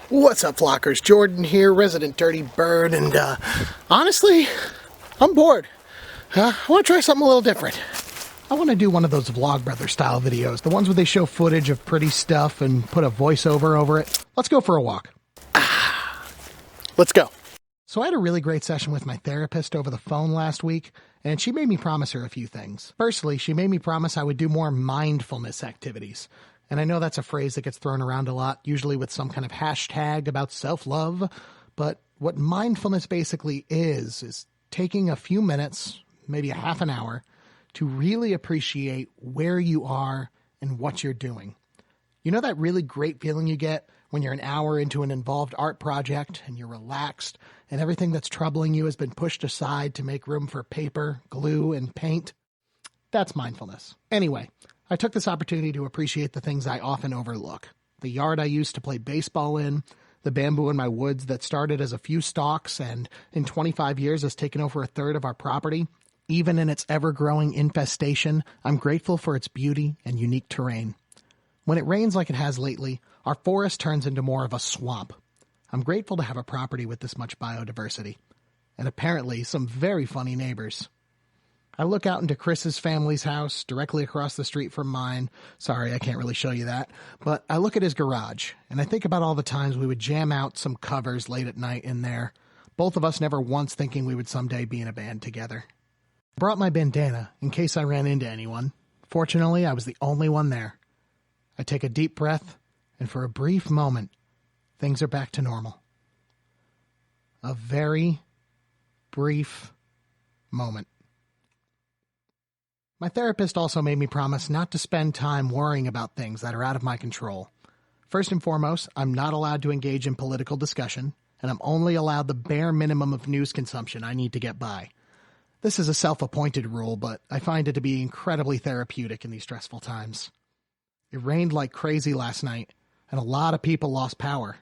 What's up, flockers? Jordan here, resident dirty bird, and honestly, I'm bored. I want to try something a little different. I want to do one of those Vlogbrothers-style videos, the ones where they show footage of pretty stuff and put a voiceover over it. Let's go for a walk. Let's go. So I had a really great session with my therapist over the phone last week, and she made me promise her a few things. Firstly, she made me promise I would do more mindfulness activities. And I know that's a phrase that gets thrown around a lot, usually with some kind of hashtag about self-love. But what mindfulness basically is taking a few minutes, maybe a half an hour, to really appreciate where you are and what you're doing. You know that really great feeling you get when you're an hour into an involved art project and you're relaxed and everything that's troubling you has been pushed aside to make room for paper, glue, and paint? That's mindfulness. Anyway, I took this opportunity to appreciate the things I often overlook. The yard I used to play baseball in, the bamboo in my woods that started as a few stalks and in 25 years has taken over a third of our property. Even in its ever-growing infestation, I'm grateful for its beauty and unique terrain. When it rains like it has lately, our forest turns into more of a swamp. I'm grateful to have a property with this much biodiversity, and apparently some very funny neighbors. I look out into Chris's family's house, directly across the street from mine. Sorry, I can't really show you that. But I look at his garage, and I think about all the times we would jam out some covers late at night in there, both of us never once thinking we would someday be in a band together. I brought my bandana in case I ran into anyone. Fortunately, I was the only one there. I take a deep breath, and for a brief moment, things are back to normal. A very brief moment. My therapist also made me promise not to spend time worrying about things that are out of my control. First and foremost, I'm not allowed to engage in political discussion, and I'm only allowed the bare minimum of news consumption I need to get by. This is a self-appointed rule, but I find it to be incredibly therapeutic in these stressful times. It rained like crazy last night, and a lot of people lost power.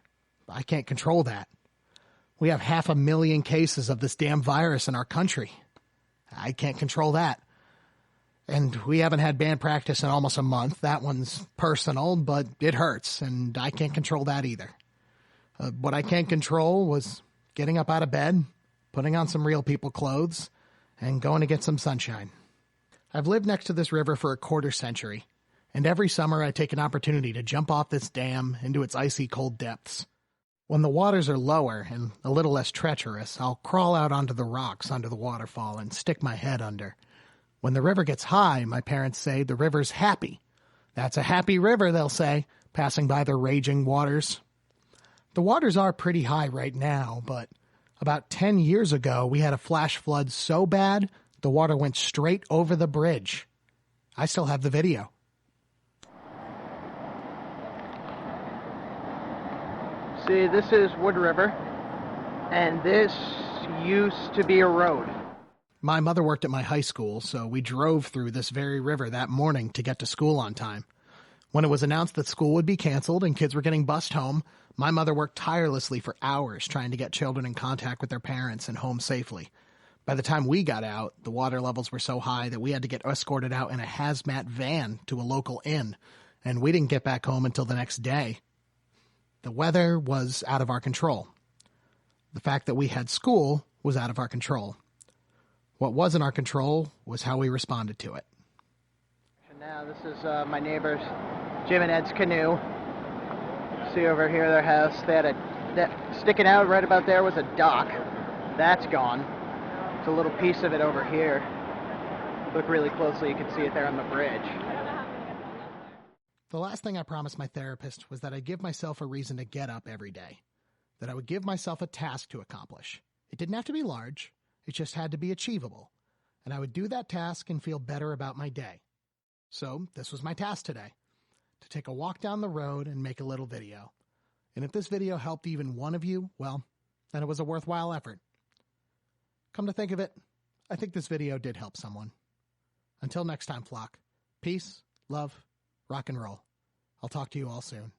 I can't control that. We have 500,000 cases of this damn virus in our country. I can't control that. And we haven't had band practice in almost a month. That one's personal, but it hurts, and I can't control that either. What I can't control was getting up out of bed, putting on some real people clothes, and going to get some sunshine. I've lived next to this river for a quarter century, and every summer I take an opportunity to jump off this dam into its icy cold depths. When the waters are lower and a little less treacherous, I'll crawl out onto the rocks under the waterfall and stick my head under. When the river gets high, my parents say the river's happy. That's a happy river, they'll say, passing by the raging waters. The waters are pretty high right now, but about 10 years ago, we had a flash flood so bad, the water went straight over the bridge. I still have the video. See, this is Wood River, and this used to be a road. My mother worked at my high school, so we drove through this very river that morning to get to school on time. When it was announced that school would be canceled and kids were getting bused home, my mother worked tirelessly for hours trying to get children in contact with their parents and home safely. By the time we got out, the water levels were so high that we had to get escorted out in a hazmat van to a local inn, and we didn't get back home until the next day. The weather was out of our control. The fact that we had school was out of our control. What was in our control was how we responded to it. And now this is my neighbors, Jim and Ed's canoe. See over here their house. They had that sticking out right about there was a dock. That's gone. It's a little piece of it over here. Look really closely, you can see it there on the bridge. The last thing I promised my therapist was that I'd give myself a reason to get up every day. That I would give myself a task to accomplish. It didn't have to be large. It just had to be achievable, and I would do that task and feel better about my day. So this was my task today, to take a walk down the road and make a little video. And if this video helped even one of you, well, then it was a worthwhile effort. Come to think of it, I think this video did help someone. Until next time, flock, peace, love, rock and roll. I'll talk to you all soon.